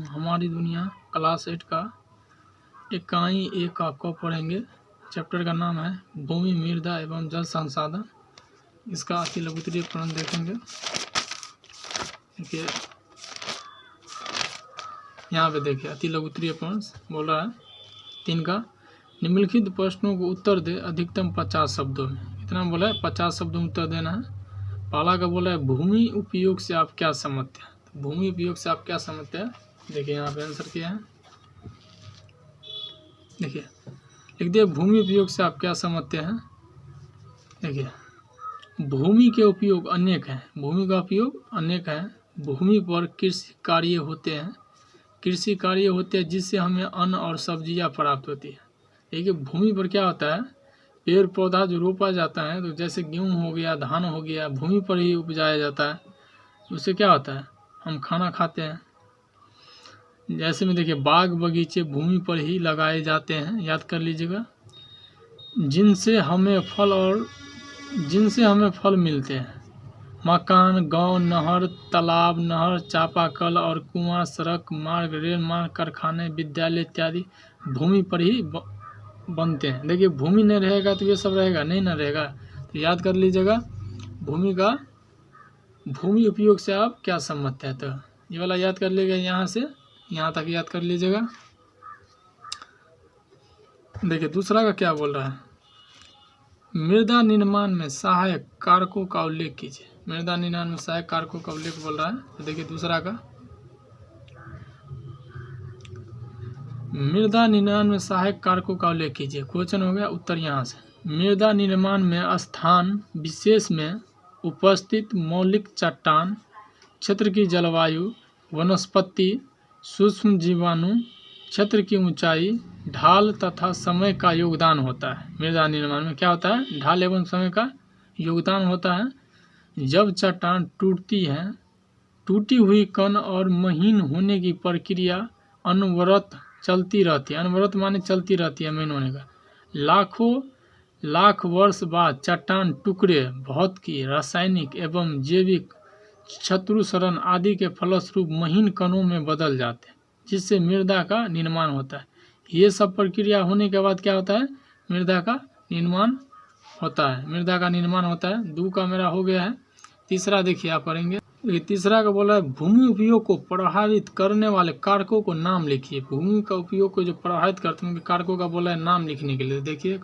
हमारी दुनिया क्लास 8 का इकाई 1 का आपको पढ़ेंगे। चैप्टर का नाम है भूमि, मृदा एवं जल संसाधन। इसका अति लघुत्तरीय प्रण देखेंगे। देखिए यहाँ पे देखिए अति लघुत्तरीय प्रण बोल रहा है 3 का निम्नलिखित प्रश्नों को उत्तर दे अधिकतम 50 शब्दों में। इतना बोला है 50 शब्दों में उत्तर देना है। पहला का बोला है भूमि उपयोग से आप क्या समझते हैं। तो भूमि उपयोग से आप क्या समझते हैं, देखिए यहाँ पे आंसर किया है। देखिए लिख दिए भूमि उपयोग से आप क्या समझते हैं। देखिए भूमि के उपयोग अनेक हैं, भूमि का उपयोग अनेक है। भूमि पर कृषि कार्य होते हैं, कृषि कार्य होते हैं जिससे हमें अन्न और सब्जियां प्राप्त होती है। देखिए भूमि पर क्या होता है, पेड़ पौधा जो रोपा जाता है, तो जैसे गेहूँ हो गया, धान हो गया, भूमि पर ही उपजाया जाता है। उससे क्या होता है, हम खाना खाते हैं। जैसे में देखिए बाग बगीचे भूमि पर ही लगाए जाते हैं, याद कर लीजिएगा। जिनसे हमें फल मिलते हैं। मकान, गांव, नहर, तालाब, नहर, चापाकल और कुआं, सड़क, मार्ग, रेल मार्ग, कारखाने, विद्यालय इत्यादि भूमि पर ही बनते हैं। देखिए भूमि नहीं रहेगा तो ये सब रहेगा नहीं, ना रहेगा। तो याद कर लीजिएगा भूमि उपयोग से आप क्या समझते हैं। तो ये वाला याद कर लीजिएगा, यहाँ से यहाँ तक याद कर लीजिएगा। देखिए दूसरा का क्या बोल रहा है, मृदा निर्माण में सहायक कारकों का उल्लेख कीजिए। मृदा निर्माण में सहायक कारकों का उल्लेख बोल रहा है। तो देखिए दूसरा का मृदा निर्माण में सहायक कारकों का उल्लेख कीजिए। क्वेश्चन हो गया, उत्तर यहाँ से। मृदा निर्माण में स्थान विशेष में उपस्थित मौलिक चट्टान, क्षेत्र की जलवायु, वनस्पति, सूक्ष्म जीवाणु, क्षेत्र की ऊंचाई, ढाल तथा समय का योगदान होता है। मृदा निर्माण में क्या होता है, ढाल एवं समय का योगदान होता है। जब चट्टान टूटती है, टूटी हुई कण और महीन होने की प्रक्रिया अनवरत चलती रहती है। अनवरत माने चलती रहती है, महीन होने का। लाखों लाख वर्ष बाद चट्टान टुकड़े भौतिक, रासायनिक एवं जैविक शत्रुशरण आदि के फलस्वरूप महीन कणों में बदल जाते हैं, जिससे मृदा का निर्माण होता है। ये सब प्रक्रिया होने के बाद क्या होता है, मृदा का निर्माण होता है। मृदा का निर्माण होता है। 2 का मेरा हो गया है। तीसरा देखिए आप पढ़ेंगे। तीसरा का बोला है भूमि उपयोग को प्रभावित करने वाले कारकों को नाम लिखिए। भूमि का उपयोग को जो प्रभावित करते हैं कारकों का बोला है नाम लिखने के लिए। देखिए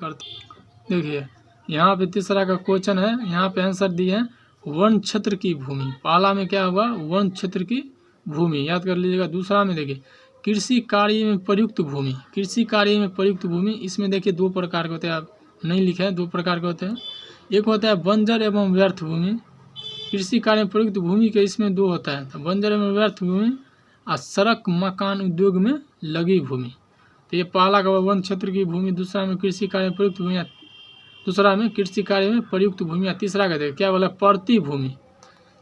देखिए यहाँ पे तीसरा का क्वेश्चन है, यहाँ पे आंसर दिए हैं वन क्षेत्र की भूमि। पहला में क्या हुआ, वन क्षेत्र की भूमि, याद कर लीजिएगा। दूसरा में देखिए कृषि कार्य में प्रयुक्त भूमि। कृषि कार्य में प्रयुक्त भूमि, इसमें देखिए 2 प्रकार के होते हैं, आप नहीं लिखे हैं, 2 प्रकार के होते हैं। एक होता है बंजर एवं व्यर्थ भूमि। कृषि कार्य में प्रयुक्त भूमि के इसमें 2 होता है, तो बंजर एवं व्यर्थ भूमि और सड़क मकान उद्योग में लगी भूमि। तो ये पहला का वन क्षेत्र की भूमि, दूसरा में कृषि कार्य में प्रयुक्त भूमि, दूसरा में कृषि कार्य में प्रयुक्त भूमि। तीसरा का देखिए क्या बोला, प्रति भूमि।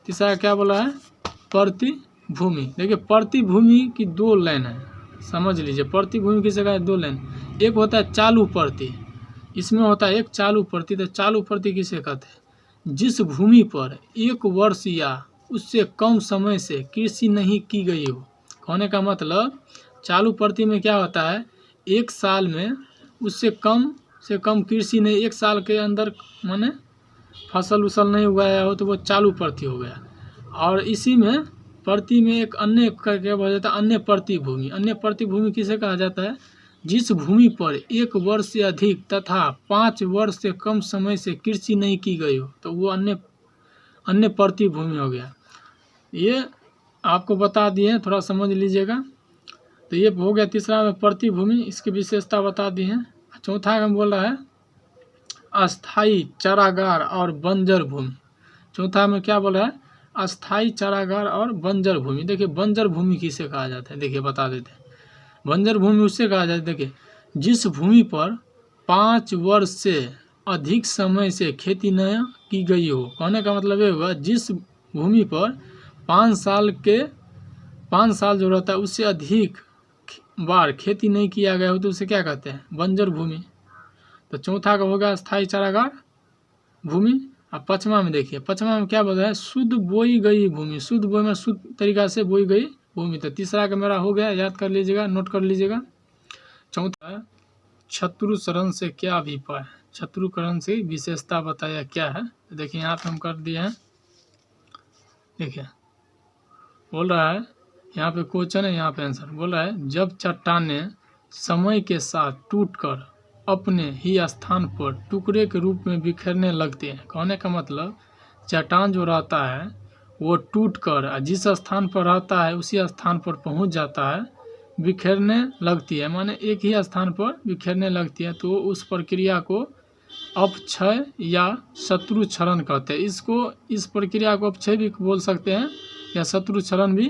तीसरा क्या बोला है, प्रति भूमि। देखिए प्रति भूमि की 2 लाइन है, समझ लीजिए। प्रति भूमि किसे का 2 लाइन। एक होता है चालू प्रति, इसमें होता है एक चालू प्रति। तो चालू प्रति किसे कहते हैं, जिस भूमि पर 1 वर्ष या उससे कम समय से कृषि नहीं की गई हो। कहने का मतलब चालू प्रति में क्या होता है, 1 साल में उससे कम से कम कृषि नहीं, 1 साल के अंदर माने फसल उसल नहीं उगाया हो तो वो चालू प्रति हो गया। और इसी में प्रति में एक अन्य क्या बोला जाता है, अन्य प्रति भूमि। अन्य प्रति भूमि किसे कहा जाता है, जिस भूमि पर 1 वर्ष से अधिक तथा 5 वर्ष से कम समय से कृषि नहीं की गई हो, तो वो अन्य प्रति भूमि हो गया। ये आपको बता दिए, थोड़ा समझ लीजिएगा। तो ये हो गया तीसरा में प्रति भूमि, इसकी विशेषता बता दी है। चौथा हम बोल रहा है अस्थाई चारागार और बंजर भूमि। चौथा में क्या बोला है, अस्थाई चारागार और बंजर भूमि। देखिए बंजर भूमि किसे कहा जाता है, देखिए बता देते हैं। बंजर भूमि उससे कहा जाता है, देखिए जिस भूमि पर 5 वर्ष से अधिक समय से खेती न की गई हो। कहने का मतलब ये हुआ जिस भूमि पर 5 साल जो रहता है उससे अधिक बार खेती नहीं किया गया हो तो उसे क्या कहते हैं, बंजर भूमि। तो चौथा का होगा स्थायी चारागार भूमि। अब पचमा में देखिए, पचमा में क्या बोल रहा है, शुद्ध बोई गई भूमि। शुद्ध बोई में शुद्ध तरीका से बोई गई भूमि। तो तीसरा का मेरा हो गया, याद कर लीजिएगा, नोट कर लीजिएगा। चौथा है शत्रुचरण से क्या अभिप्राय, शत्रुकरण से विशेषता बताया क्या है। तो देखिए यहाँ पे हम कर दिए हैं, देखिए बोल रहा है यहाँ पे क्वेश्चन है, यहाँ पे आंसर बोल रहा है जब चट्टानें समय के साथ टूटकर अपने ही स्थान पर टुकड़े के रूप में बिखरने लगते हैं। कहने का मतलब चट्टान जो रहता है वो टूटकर जिस स्थान पर रहता है उसी स्थान पर पहुंच जाता है, बिखरने लगती है, माने एक ही स्थान पर बिखरने लगती है। तो उस प्रक्रिया को अपक्षय या शत्रुक्षरण कहते हैं। इसको, इस प्रक्रिया को अपक्षय भी बोल सकते हैं या शत्रुक्षरण भी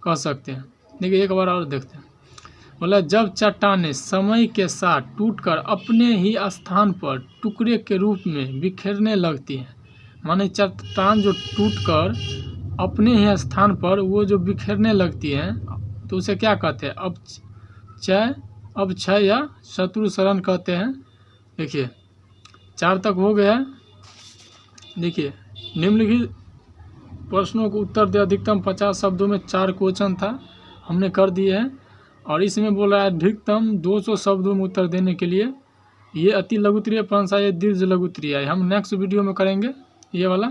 कह सकते हैं। देखिए एक बार और देखते हैं, बोला जब चट्टानें समय के साथ टूटकर अपने ही स्थान पर टुकड़े के रूप में बिखरने लगती हैं, माने चट्टान जो टूटकर अपने ही स्थान पर वो जो बिखरने लगती हैं तो उसे क्या कहते हैं, अपक्षय या शत्रुक्षरण कहते हैं। देखिए 4 तक हो गया। देखिए निम्नलिखित प्रश्नों को उत्तर दे, अधिकतम 50 शब्दों में 4 क्वेश्चन था, हमने कर दिए हैं। और इसमें बोला है अधिकतम 200 शब्दों में उत्तर देने के लिए। ये अति लघुत्तरीय प्रश्न है, ये दीर्घ लघुत्तरीय है। हम नेक्स्ट वीडियो में करेंगे ये वाला,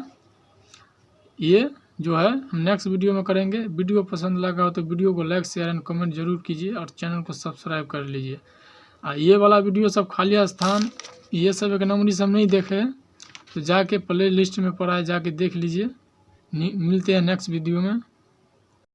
ये जो है हम नेक्स्ट वीडियो में करेंगे। वीडियो पसंद लगा हो तो वीडियो को लाइक शेयर एंड कमेंट जरूर कीजिए और चैनल को सब्सक्राइब कर लीजिए। ये वाला वीडियो सब खाली स्थान ये सब एक नंबरी सब नहीं देखे तो जाके प्ले लिस्ट में पड़ा है, जाके देख लीजिए। मिलते हैं नेक्स्ट वीडियो में।